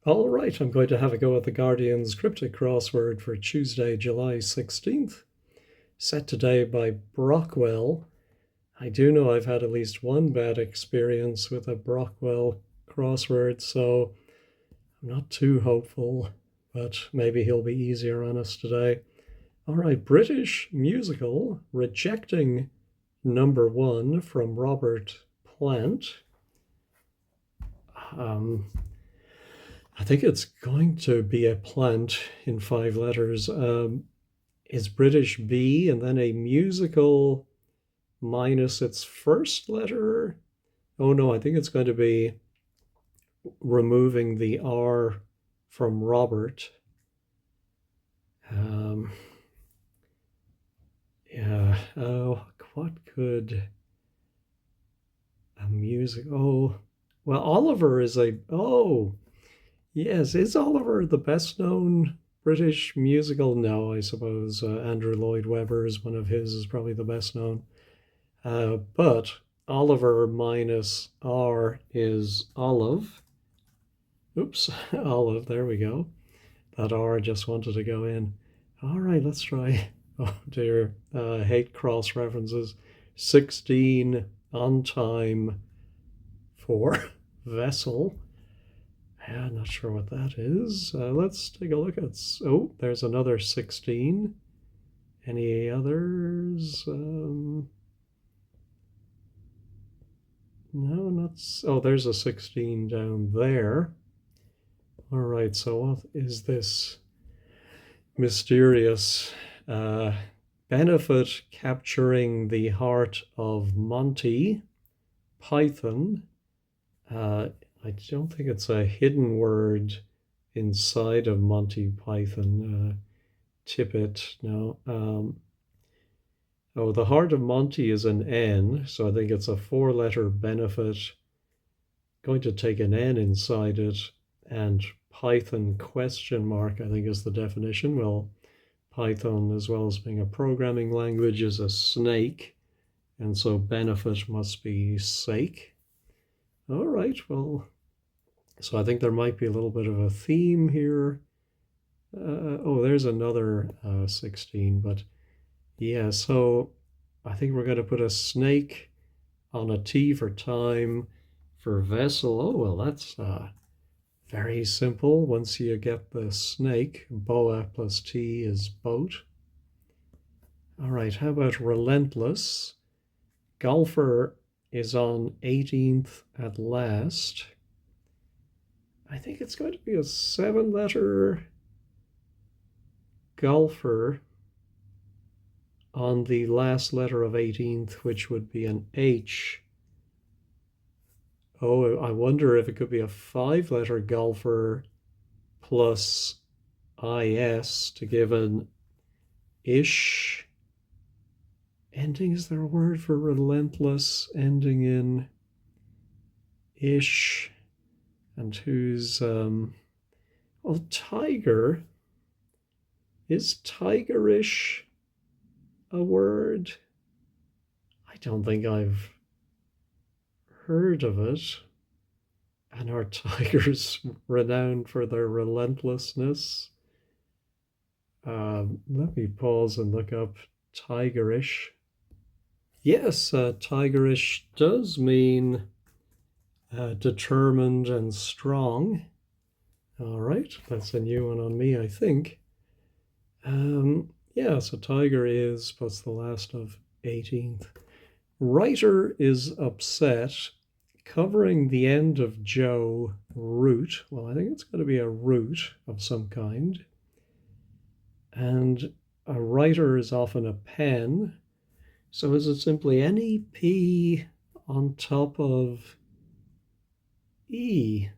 All right, I'm going to have a go at the Guardian's Cryptic Crossword for Tuesday, July 16th, set today by Brockwell. I do know I've had at least one bad experience with a Brockwell crossword, so I'm not too hopeful, but maybe he'll be easier on us today. All right, British musical Rejecting Number One from Robert Plant. Um, I think it's going to be a plant in 5 letters. Is British B and then a musical minus its first letter? Oh no, I think it's going to be removing the R from Robert. Um, yeah. Oh, what could a music? Oh, well, Oliver is a. Oh, yes. Is Oliver the best known British musical? No, I suppose Andrew Lloyd Webber is one of his, is probably the best known. But Oliver minus R is Olive. Oops, Olive, there we go. That R just wanted to go in. All right, let's try. Oh dear, hate cross references. 16 on time for vessel. I'm not sure what that is. Let's take a look at. Oh, there's another 16. Any others? No, not. Oh, there's a 16 down there. All right, so what is this mysterious benefit capturing the heart of Monty Python? I don't think it's a hidden word inside of Monty Python. Tippet, no. Oh, the heart of Monty is an N, so I think it's a 4 letter benefit. Going to take an N inside it, and Python question mark, I think is the definition. Well, Python, as well as being a programming language, is a snake, and so benefit must be sake. All right, well, so I think there might be a little bit of a theme here. Oh, there's another 16, but yeah, so I think we're going to put a snake on a T for time for vessel. Oh, well, that's very simple. Once you get the snake, boa plus T is boat. All right, how about relentless? Golfer is on 18th at last. I think it's going to be a 7 letter golfer on the last letter of 18th, which would be an H. Oh, I wonder if it could be a 5 letter golfer plus IS to give an ish ending. Is there a word for relentless ending in ish? And who's, well, tiger. Is tigerish a word? I don't think I've heard of it. And are tigers renowned for their relentlessness? Let me pause and look up tigerish. Yes, tigerish does mean determined and strong. All right, that's a new one on me, I think. Yeah, so tiger is plus the last of 18th. Writer is upset, covering the end of Joe, root. Well, I think it's going to be a root of some kind. And a writer is often a pen. So is it simply any P on top of E?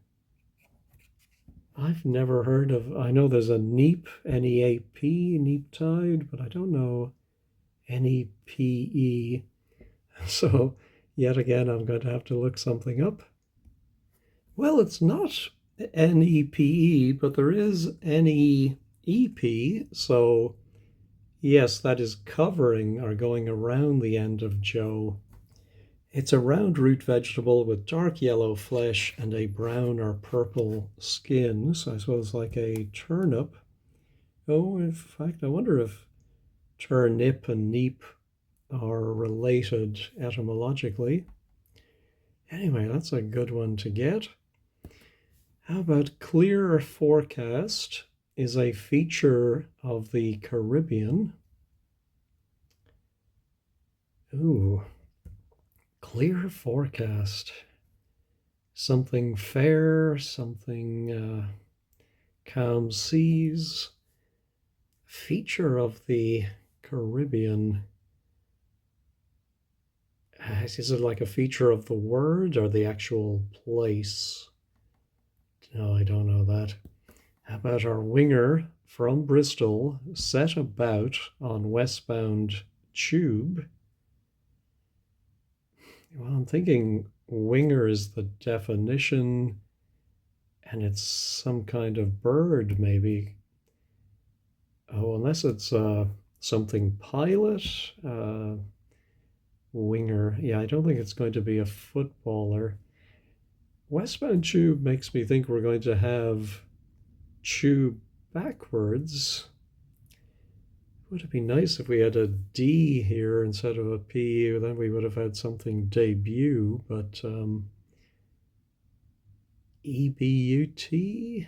I've never heard of, I know there's a neap, N-E-A-P, neap tide, but I don't know N-E-P-E. So yet again, I'm going to have to look something up. Well, it's not N-E-P-E, but there is N-E-E-P. So yes, that is covering or going around the end of Joe. It's a round root vegetable with dark yellow flesh and a brown or purple skin. So I suppose like a turnip. Oh, in fact, I wonder if turnip and neep are related etymologically. Anyway, that's a good one to get. How about clear forecast is a feature of the Caribbean. Ooh, clear forecast. Something fair, something calm seas. Feature of the Caribbean. Is it like a feature of the word or the actual place? No, I don't know that. How about our winger from Bristol set about on westbound tube? Well, I'm thinking winger is the definition and it's some kind of bird, maybe. Oh, unless it's something pilot. Winger. Yeah, I don't think it's going to be a footballer. Westbound tube makes me think we're going to have tube backwards. Would it be nice if we had a D here instead of a P? Then we would have had something debut, but EBUT?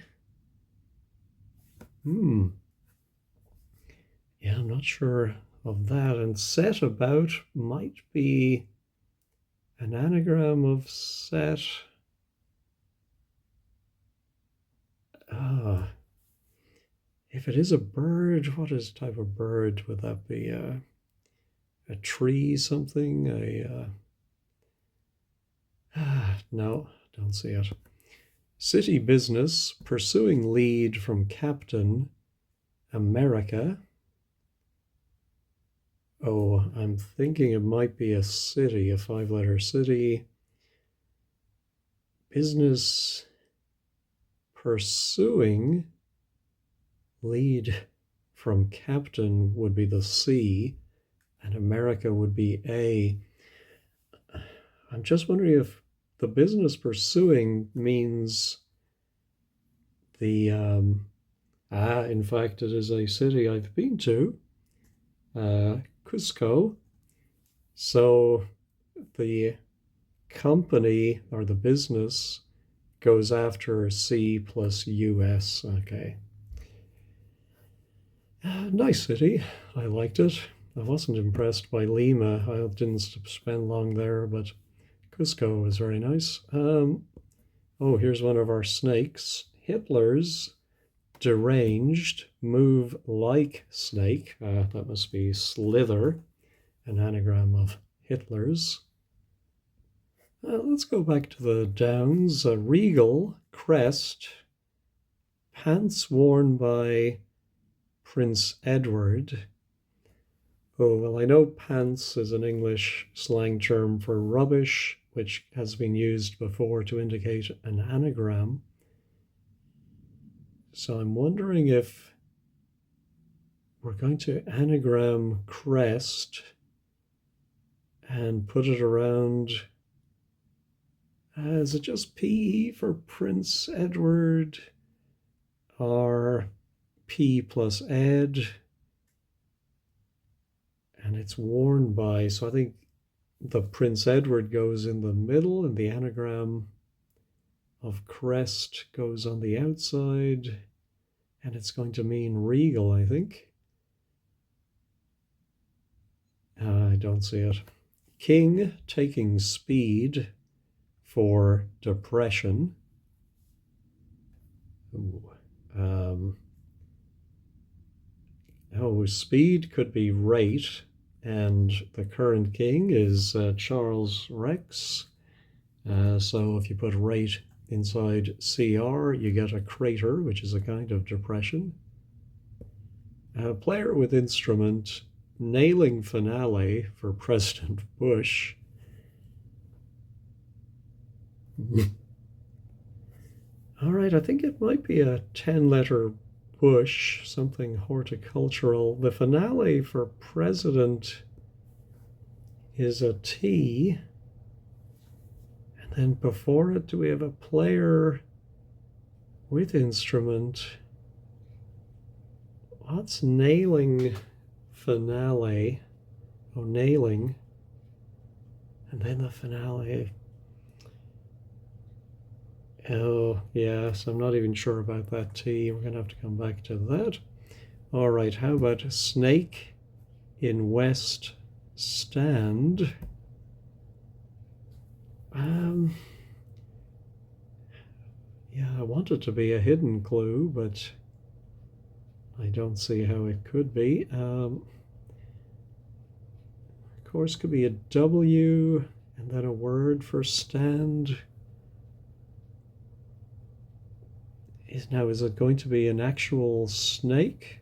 Yeah, I'm not sure of that. And set about might be an anagram of set. If it is a bird, what is type of bird would that be? A tree, something? No, don't see it. City business pursuing lead from Captain America. Oh, I'm thinking it might be a city, a five-letter city. Business pursuing lead from Captain would be the C, and America would be A. I'm just wondering if the business pursuing means the in fact it is a city I've been to, Cusco. So the company or the business goes after C plus US. Okay. Nice city. I liked it. I wasn't impressed by Lima. I didn't spend long there, but Cusco was very nice. Oh, here's one of our snakes. Hitler's deranged move like snake. That must be slither, an anagram of Hitler's. Let's go back to the Downs. Regal crest, pants worn by Prince Edward. Oh, well, I know pants is an English slang term for rubbish, which has been used before to indicate an anagram. So I'm wondering if we're going to anagram crest and put it around. Is it just P for Prince Edward or P plus Ed? And it's worn by, so I think the Prince Edward goes in the middle and the anagram of crest goes on the outside, and it's going to mean regal, I think. I don't see it. King taking speed for depression. Speed could be rate, and the current king is Charles Rex. So if you put rate inside CR, you get a crater, which is a kind of depression. Player with instrument, nailing finale for President Bush. All right, I think it might be a 10-letter Bush, something horticultural. The finale for president is a T. And before it, do we have a player with instrument? What's nailing finale? Oh, nailing. And then the finale. Oh, yes, I'm not even sure about that T. We're going to have to come back to that. All right, how about snake in west stand? Yeah, I want it to be a hidden clue, but I don't see how it could be. Of course, could be a W and then a word for stand. Is it going to be an actual snake,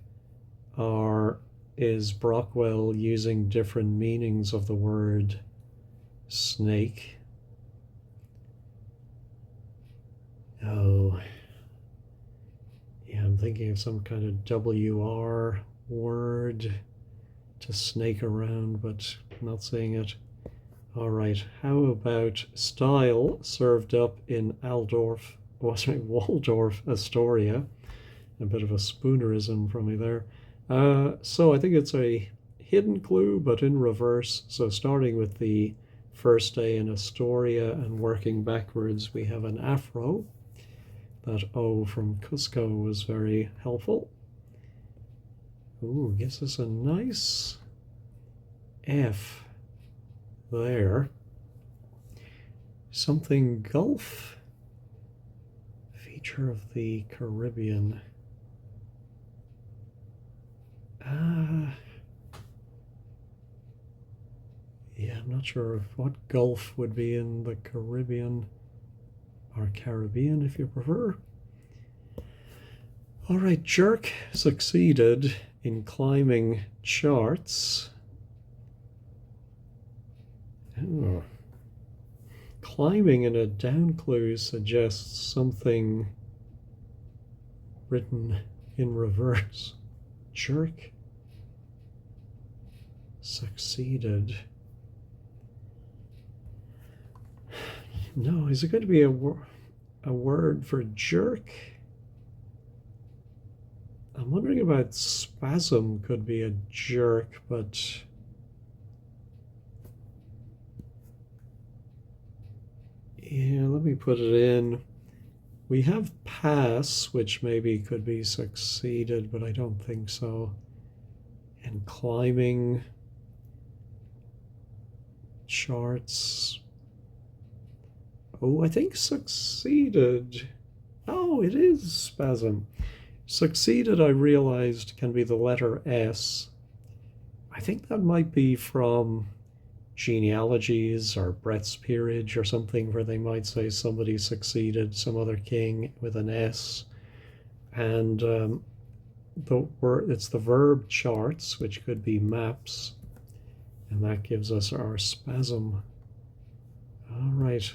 or is Brockwell using different meanings of the word snake? Oh, yeah, I'm thinking of some kind of WR word to snake around, but not seeing it. All right, how about style served up in Waldorf, Astoria? A bit of a spoonerism from me there. So I think it's a hidden clue, but in reverse. So starting with the first day in Astoria and working backwards, we have an afro. That O from Cusco was very helpful. Ooh, gives us a nice F there. Something Gulf, feature of the Caribbean. Yeah, I'm not sure what Gulf would be in the Caribbean, or Caribbean if you prefer. All right, jerk succeeded in climbing charts. Oh. Climbing in a down clue suggests something written in reverse. Jerk succeeded. No, is it going to be a word for jerk? I'm wondering about spasm could be a jerk, but yeah, let me put it in. We have pass, which maybe could be succeeded, but I don't think so. And climbing charts. Oh, I think succeeded. Oh, it is spasm. Succeeded, I realized, can be the letter S. I think that might be from genealogies or Brett's Peerage or something, where they might say somebody succeeded some other king with an S. And it's the verb charts, which could be maps, and that gives us our spasm. All right.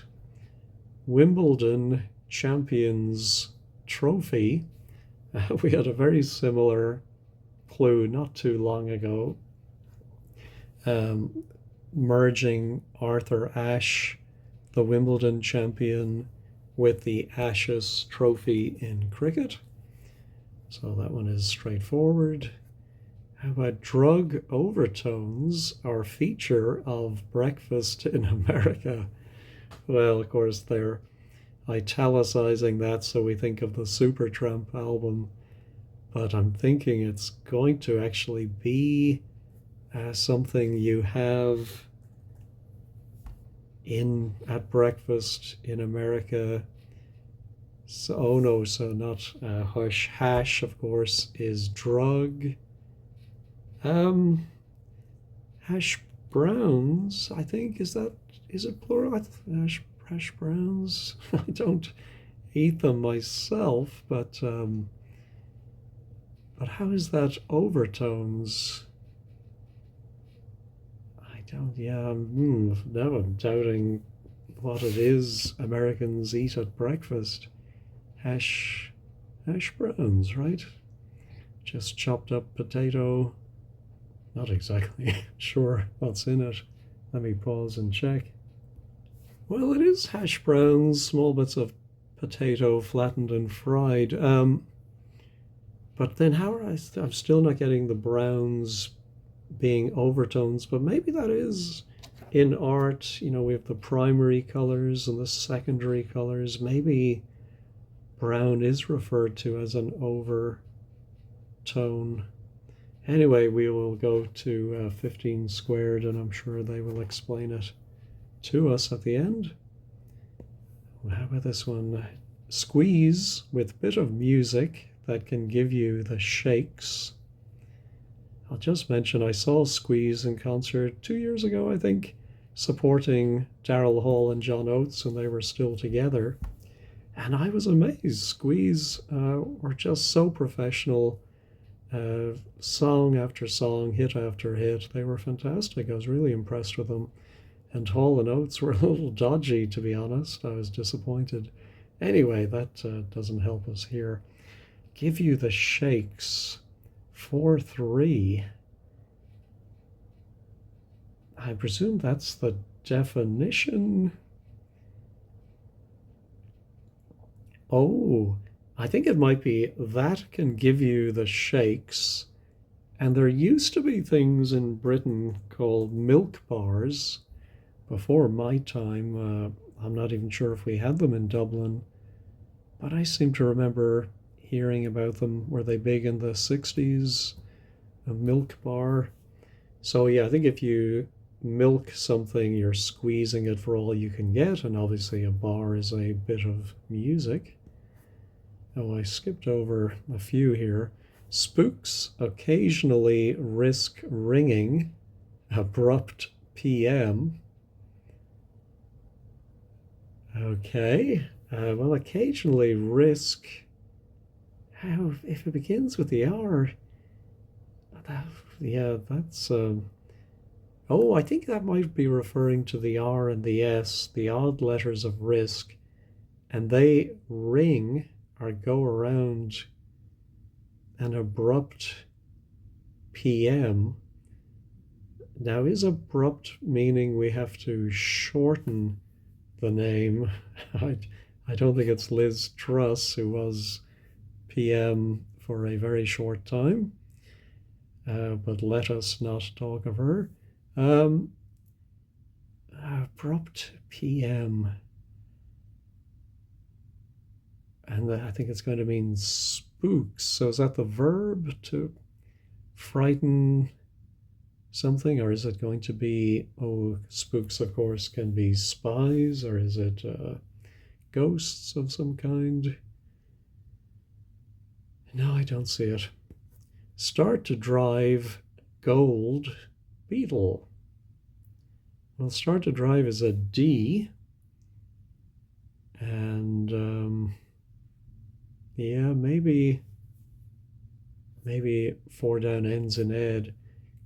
Wimbledon Champions Trophy. We had a very similar clue not too long ago, merging Arthur Ashe, the Wimbledon champion, with the Ashes Trophy in cricket. So that one is straightforward. How about drug overtones are feature of breakfast in America? Well, of course, they're italicizing that so we think of the Supertramp album, but I'm thinking it's going to actually be something you have at breakfast in America. So, oh no, so not hush. Hash, of course, is drug. Hash browns, I think, is it plural? Hash browns. I don't eat them myself, but how is that overtones? I don't. Yeah. Now I'm doubting what it is Americans eat at breakfast. Hash browns, right? Just chopped up potato. Not exactly sure what's in it. Let me pause and check. Well, it is hash browns, small bits of potato flattened and fried. But then how are I'm still not getting the browns being overtones, but maybe that is in art. We have the primary colors and the secondary colors. Maybe brown is referred to as an overtone. Anyway, we will go to 15 squared, and I'm sure they will explain it to us at the end. How about this one? Squeeze with bit of music that can give you the shakes. I'll just mention I saw Squeeze in concert 2 years ago, I think, supporting Daryl Hall and John Oates when they were still together. And I was amazed. Squeeze were just so professional. Song after song, hit after hit. They were fantastic. I was really impressed with them. And Hall and Oates were a little dodgy, to be honest. I was disappointed. Anyway, that doesn't help us here. Give you the shakes. 4-3. I presume that's the definition. Oh, I think it might be that can give you the shakes. And there used to be things in Britain called milk bars before my time. I'm not even sure if we had them in Dublin, but I seem to remember hearing about them. Were they big in the 60s? A milk bar. So yeah, I think if you milk something, you're squeezing it for all you can get, and obviously a bar is a bit of music. Oh, I skipped over a few here. Spooks occasionally risk ringing. Abrupt PM. Okay. Well, occasionally risk. How if it begins with the R? Yeah, that's. Oh, I think that might be referring to the R and the S, the odd letters of risk, and they ring or go around an abrupt PM. Now, is abrupt meaning we have to shorten the name? I don't think it's Liz Truss, who was PM for a very short time, but let us not talk of her. Abrupt PM. And I think it's going to mean spooks. So is that the verb, to frighten something? Or is it going to be, spooks, of course, can be spies? Or is it ghosts of some kind? No, I don't see it. Start to drive gold beetle. Well, start to drive is a D. And yeah, maybe 4 down ends in ed.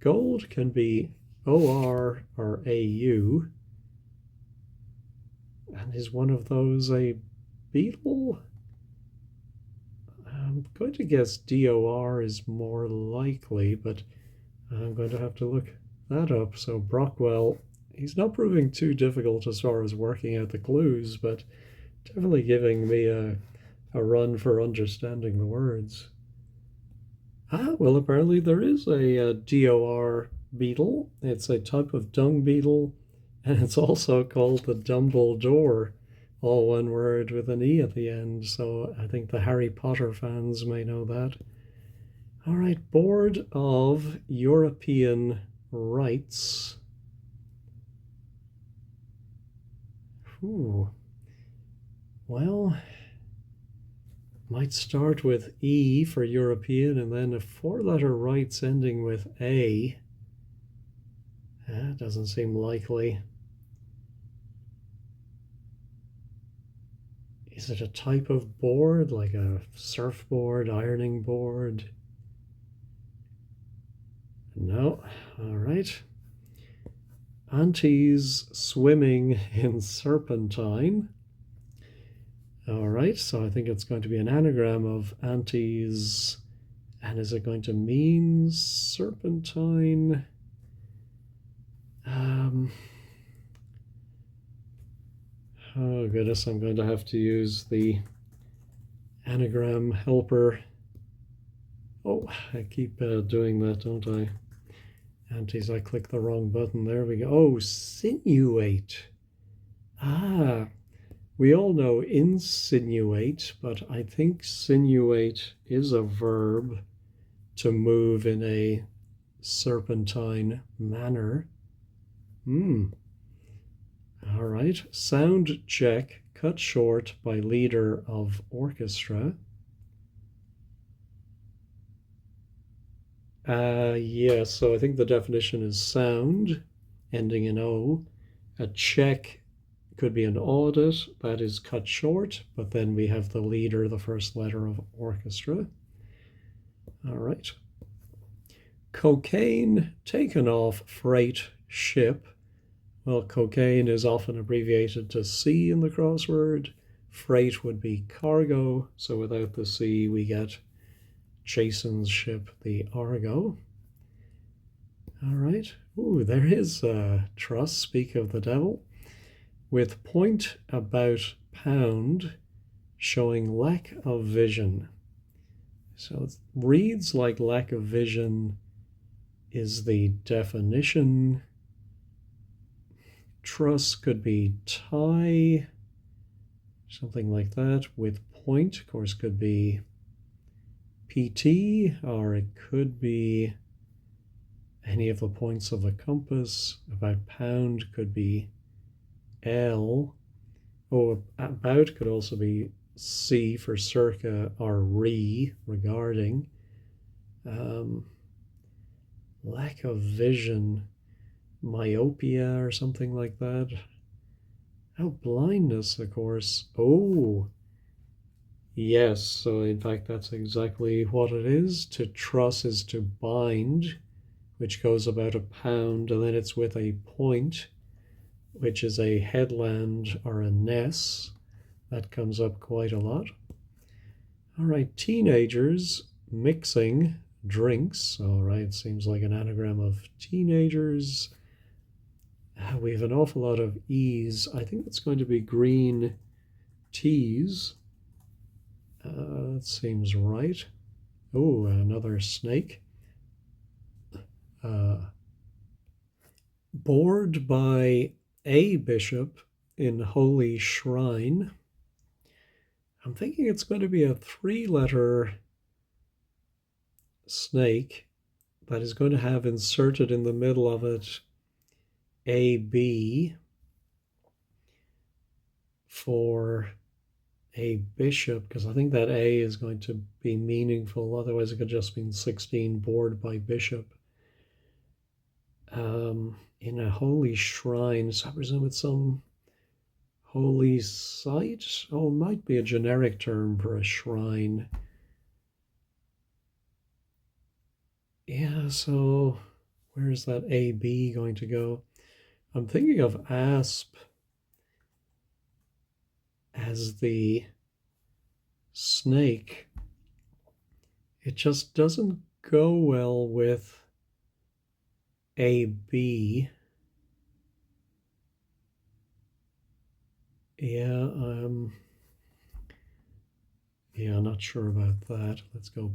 Gold can be OR or AU. And is one of those a beetle? I'm going to guess DOR is more likely, but I'm going to have to look that up. So Brockwell, he's not proving too difficult as far as working out the clues, but definitely giving me a run for understanding the words. Well, apparently there is a DOR beetle. It's a type of dung beetle, and it's also called the Dumbledore, all one word with an E at the end. So I think the Harry Potter fans may know that. All right, Board of European Rights. Ooh. Well, might start with E for European and then a 4-letter rights ending with A. That doesn't seem likely. Is it a type of board, like a surfboard, ironing board? No. All right. Aunties swimming in serpentine. All right, so I think it's going to be an anagram of aunties. And is it going to mean serpentine? Oh goodness, I'm going to have to use the anagram helper. Oh, I keep doing that, don't I? Antes, I click the wrong button. There we go. Oh, sinuate. Ah, we all know insinuate, but I think sinuate is a verb to move in a serpentine manner. Hmm. All right. Sound check cut short by leader of orchestra. Yes, so I think the definition is sound ending in O. A check could be an audit, that is cut short, but then we have the leader, the first letter of orchestra. All right. Cocaine taken off freight ship. Well, cocaine is often abbreviated to C in the crossword. Freight would be cargo, so without the C we get Jason's ship, the Argo. All right. Ooh, there is trust, speak of the devil. With point about pound showing lack of vision. So it reads like lack of vision is the definition. Truss could be tie, something like that. With point, of course, could be PT, or it could be any of the points of the compass. About pound could be L. Oh, about could also be C for circa, or regarding. Lack of vision, myopia or something like that. Oh, blindness, of course. Oh, yes. So, in fact, that's exactly what it is. To truss is to bind, which goes about a pound, and then it's with a point, which is a headland or a ness. That comes up quite a lot. All right, teenagers mixing drinks. All right, seems like an anagram of teenagers. We have an awful lot of E's. I think it's going to be green teas. That seems right. Oh, another snake. Bored by a bishop in holy shrine. I'm thinking it's going to be a three-letter snake that is going to have inserted in the middle of it AB for a bishop, because I think that A is going to be meaningful. Otherwise, it could just mean 16 bored by bishop. In a holy shrine, so I presume it's some holy site. Oh, it might be a generic term for a shrine. Yeah, so where's that AB going to go? I'm thinking of asp as the snake. It just doesn't go well with AB. Yeah, not sure about that. Let's go.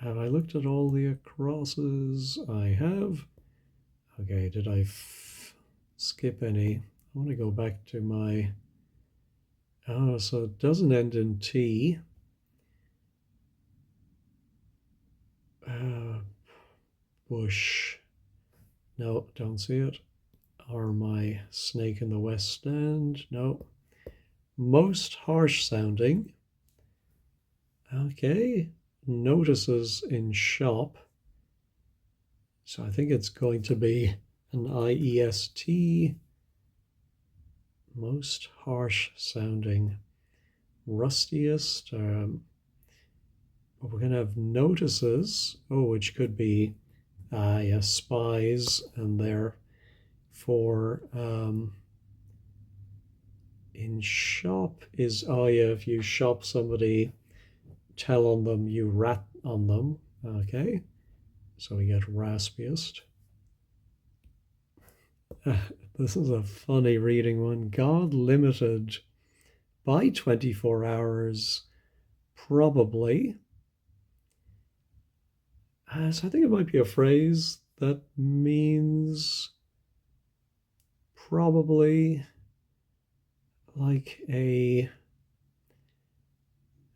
Have I looked at all the crosses? I have. Okay, did I skip any? I want to go back to my. Oh, so it doesn't end in T. Bush. No, don't see it. Or my snake in the West Stand. No. Most harsh sounding. Okay. Notices in shop. So I think it's going to be an IEST. Most harsh sounding. Rustiest. We're going to have notices. Oh, which could be yes, spies, and they're for in shop is, oh yeah, if you shop somebody, tell on them, you rat on them. Okay, so we get raspiest. This is a funny reading one. God limited by 24 hours, probably. So I think it might be a phrase that means probably like a,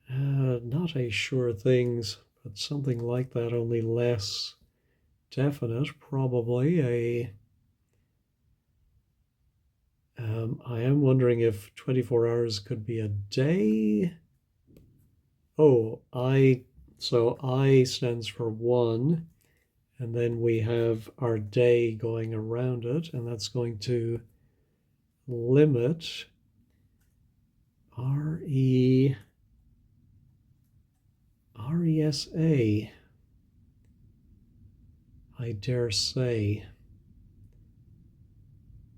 not a sure things, but something like that, only less definite. Probably a, I am wondering if 24 hours could be a day. Oh, so I stands for one, and then we have our day going around it, and that's going to limit R-E, R-E-S-A, I dare say.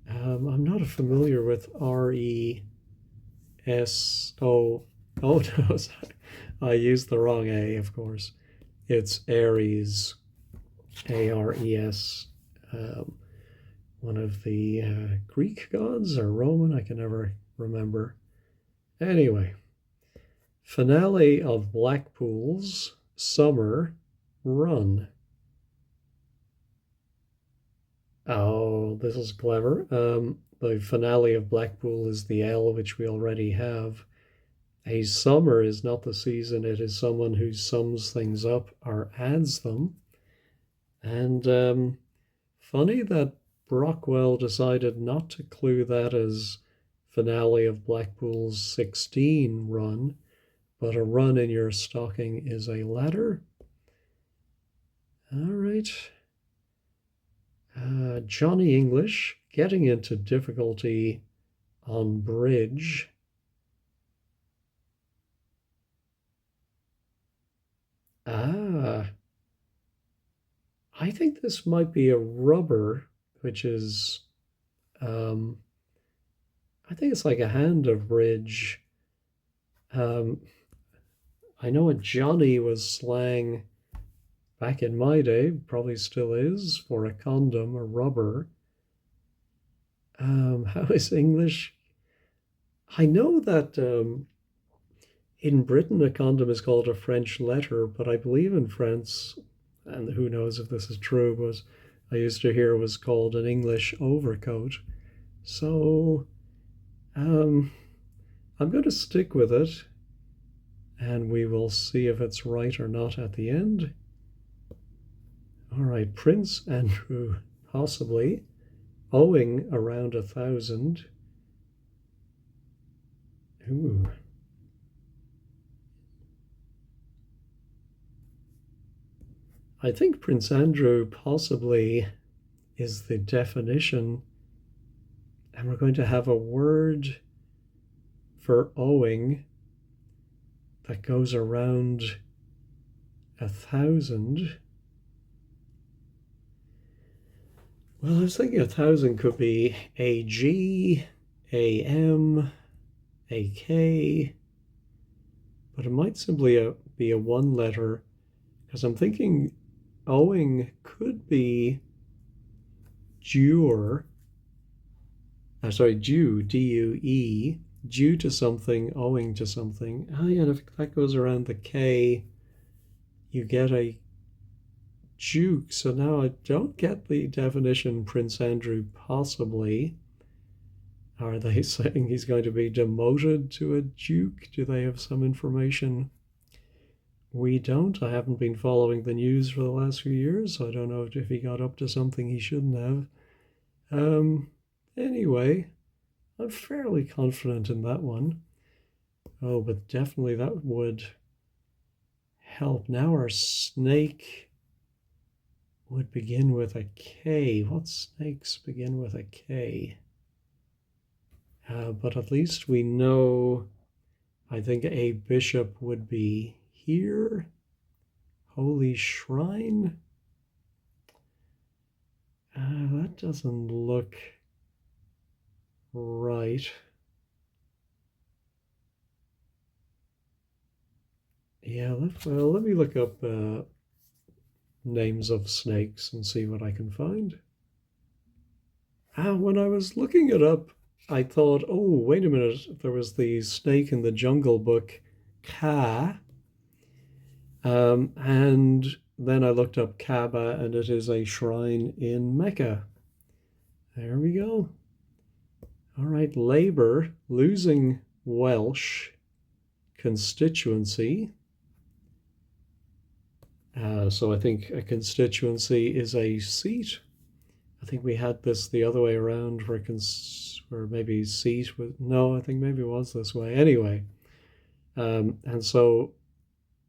I'm not familiar with R-E-S-O. Oh, no, sorry. I used the wrong A, of course. It's Aries, A-R-E-S, one of the Greek gods or Roman, I can never remember. Anyway, finale of Blackpool's summer run. Oh, this is clever. The finale of Blackpool is the L, which we already have. A summer is not the season, it is someone who sums things up or adds them. And funny that Brockwell decided not to clue that as finale of Blackpool's 16 run, but a run in your stocking is a ladder. All right. Johnny English getting into difficulty on bridge. Ah, I think this might be a rubber, which is, um, I think it's like a hand of bridge. Um, I know a Johnny was slang back in my day, probably still is, for a condom, a rubber. How is English? I know that in Britain a condom is called a French letter, but I believe in France, and who knows if this is true, but I used to hear it was called an English overcoat. So um, I'm going to stick with it, and we will see if it's right or not at the end. All right, Prince Andrew, possibly, owing around 1,000. Ooh. I think Prince Andrew possibly is the definition, and we're going to have a word for owing that goes around 1,000. Well, I was thinking 1,000 could be a G, a M, a K, but it might simply be a one letter, because I'm thinking owing could be due, D-U-E, due to something, owing to something. Oh yeah, if that goes around the K, you get a duke. So now I don't get the definition Prince Andrew possibly. Are they saying he's going to be demoted to a duke? Do they have some information we don't? I haven't been following the news for the last few years, so I don't know if he got up to something he shouldn't have. Anyway, I'm fairly confident in that one. Oh, but definitely that would help. Now our snake would begin with a K. What snakes begin with a K? But at least we know, I think a bishop would be here. Holy Shrine. That doesn't look right. Yeah, let me look up names of snakes and see what I can find. When I was looking it up, I thought, oh, wait a minute, there was the Snake in the Jungle book, Ka, and then I looked up Kaaba, and it is a shrine in Mecca. There we go. All right, Labour losing Welsh constituency. So I think a constituency is a seat. I think we had this the other way around where maybe seat was, no, I think maybe it was this way. Anyway, and so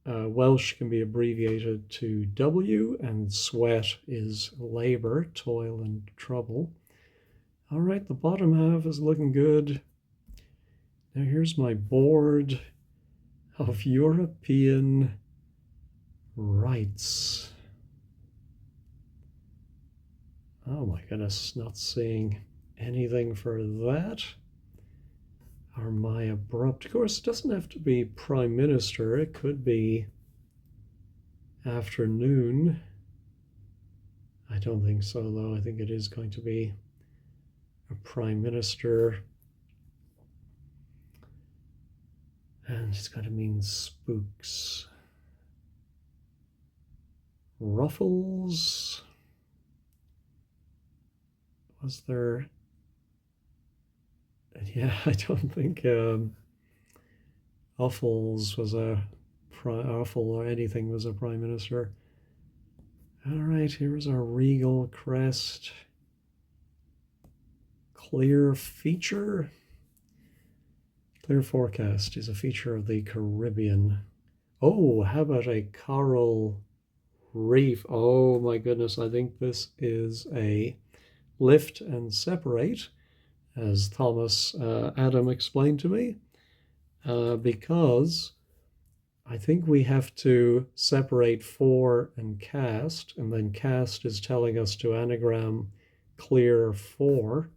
Welsh can be abbreviated to W, and sweat is labor, toil, and trouble. All right, the bottom half is looking good. Now here's my board of European rights. Oh my goodness, not seeing anything for that. Or my abrupt. Of course, it doesn't have to be Prime Minister, it could be afternoon. I don't think so, though. I think it is going to be a Prime Minister. And it's going to mean spooks. Ruffles. Was there? Yeah, I don't think Uffles was a Uffle or anything was a Prime Minister. All right, here's our regal crest. Clear feature. Clear forecast is a feature of the Caribbean. Oh, how about a coral reef? Oh my goodness, I think this is a lift and separate, as Thomas Adam explained to me, because I think we have to separate for and cast, and then cast is telling us to anagram clear for,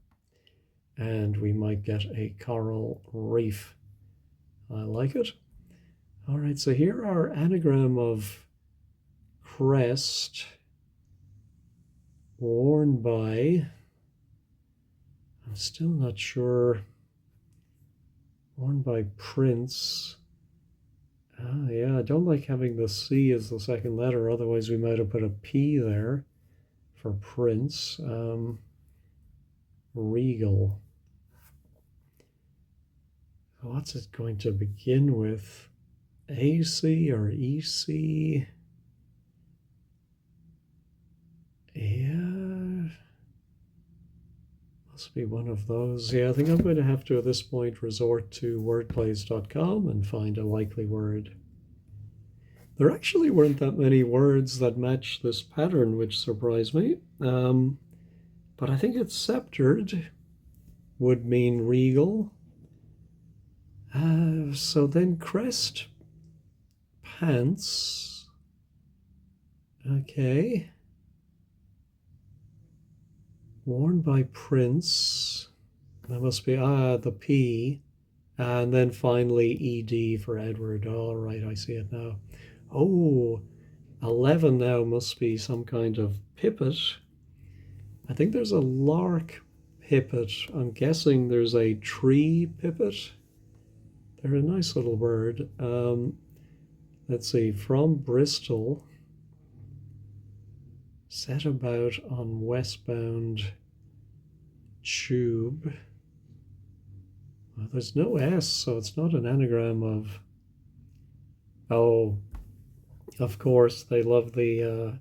and we might get a coral reef. I like it. All right, so here our anagram of crest worn by, I'm still not sure, worn by Prince. Yeah, I don't like having the C as the second letter, otherwise we might have put a P there for Prince. Regal. What's it going to begin with? AC or EC? Yeah, must be one of those. Yeah, I think I'm going to have to, at this point, resort to wordplays.com and find a likely word. There actually weren't that many words that match this pattern, which surprised me. But I think it's sceptered would mean regal. So then crest, pants. Okay. Worn by Prince. That must be, the P. And then finally ED for Edward. All right, I see it now. Oh, 11 now must be some kind of pipit. I think there's a lark pipit. I'm guessing there's a tree pipit. They're a nice little bird. Let's see, from Bristol, set about on westbound tube. Well, there's no S, so it's not an anagram of. Oh, of course, they love the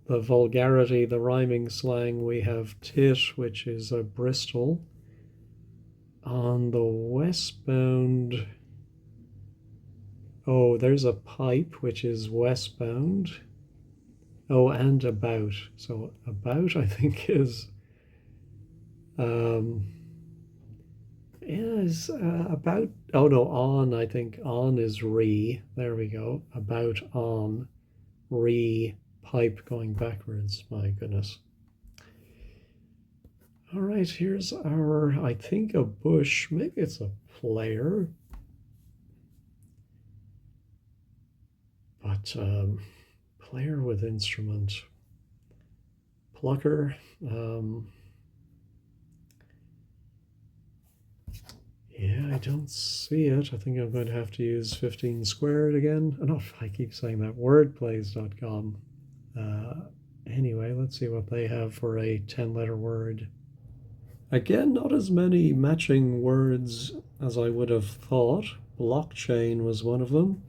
vulgarity, the rhyming slang. We have tit, which is a Bristol. On the westbound, oh, there's a pipe, which is westbound. Oh, and about. So about, I think, is is about. Oh no, on. I think on is re. There we go. About on, re pipe going backwards. My goodness. All right, here's our, I think, a bush. Maybe it's a player. But player with instrument. Plucker. Yeah, I don't see it. I think I'm going to have to use 15 squared again. Oh, no, I keep saying that. Wordplays.com. Anyway, let's see what they have for a 10-letter word. Again, not as many matching words as I would have thought. Blockchain was one of them,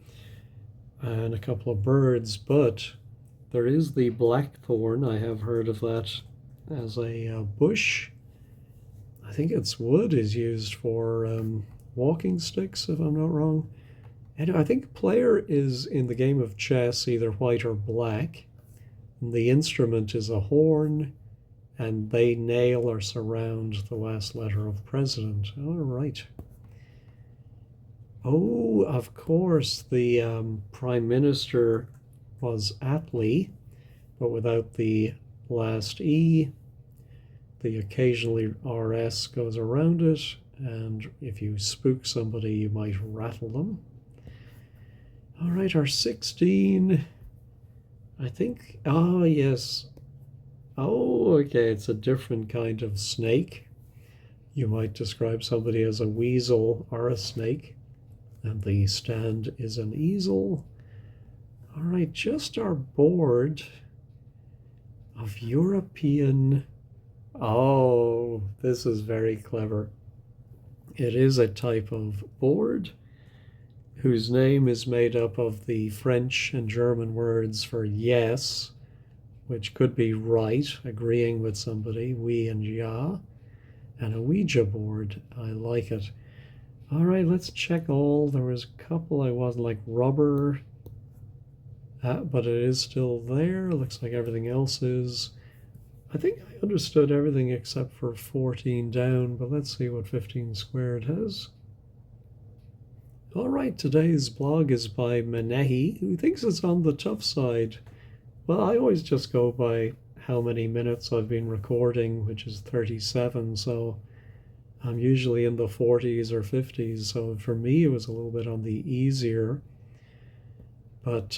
and a couple of birds, but there is the blackthorn. I have heard of that as a bush. I think its wood is used for walking sticks, if I'm not wrong. And I think player is in the game of chess either white or black. And the instrument is a horn, and they nail or surround the last letter of president. All right. Oh, of course, the prime minister was Attlee, but without the last E. The occasionally RS goes around it, and if you spook somebody, you might rattle them. All right, our 16, I think, yes. Oh, okay, it's a different kind of snake. You might describe somebody as a weasel or a snake, and the stand is an easel. All right, just our board of European. Oh, this is very clever. It is a type of board whose name is made up of the French and German words for yes, which could be right, agreeing with somebody, oui and ja, and a Ouija board. I like it. All right, let's check all. There was a couple I wasn't, like rubber, but it is still there. Looks like everything else is. I think I understood everything except for 14 down, but let's see what 15 squared has. All right, today's blog is by Menehi, who thinks it's on the tough side. Well, I always just go by how many minutes I've been recording, which is 37, so I'm usually in the 40s or 50s, so for me it was a little bit on the easier. But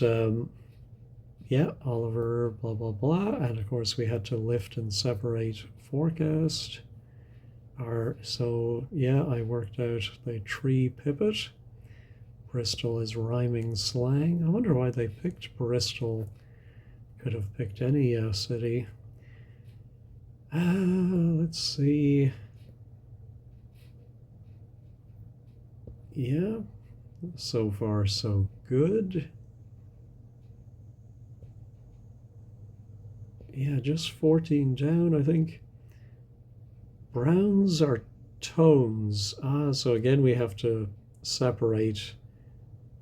yeah, Oliver, blah, blah, blah. And of course, we had to lift and separate forecast. So yeah, I worked out the tree pivot. Bristol is rhyming slang. I wonder why they picked Bristol. Could have picked any city. Let's see. Yeah, so far so good. Yeah, just 14 down, I think. Browns are tones. So again, we have to separate.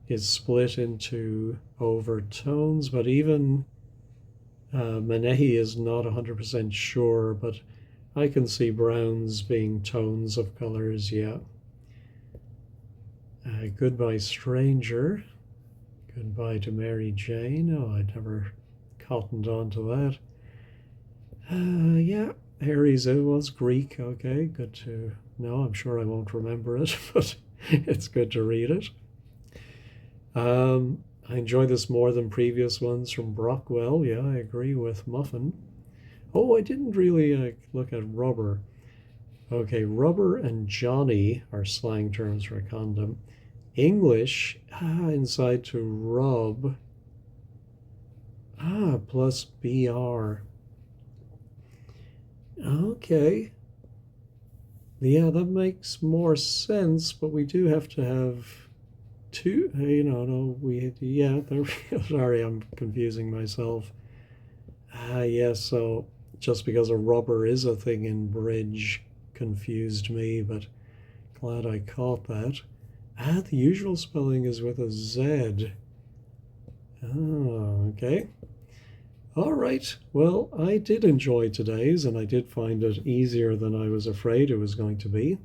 Is split into overtones, but even Menehi is not 100% sure, but I can see browns being tones of colors, yeah. Goodbye, stranger. Goodbye to Mary Jane. Oh, I never cottoned on to that. Yeah, Aries, it was Greek. Okay, good to know. I'm sure I won't remember it, but it's good to read it. I enjoy this more than previous ones from Brockwell. Yeah, I agree with Muffin. Oh, I didn't really look at rubber. Okay, rubber and Johnny are slang terms for a condom. English, inside to rub. Plus BR. Okay. Yeah, that makes more sense, but we do have to have two, sorry, I'm confusing myself. Yes, so just because a rubber is a thing in bridge confused me, but glad I caught that. The usual spelling is with a Z. Oh, okay. All right, well, I did enjoy today's, and I did find it easier than I was afraid it was going to be.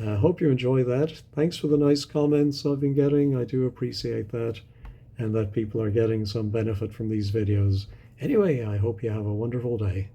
Hope you enjoy that. Thanks for the nice comments I've been getting. I do appreciate that, and that people are getting some benefit from these videos. Anyway, I hope you have a wonderful day.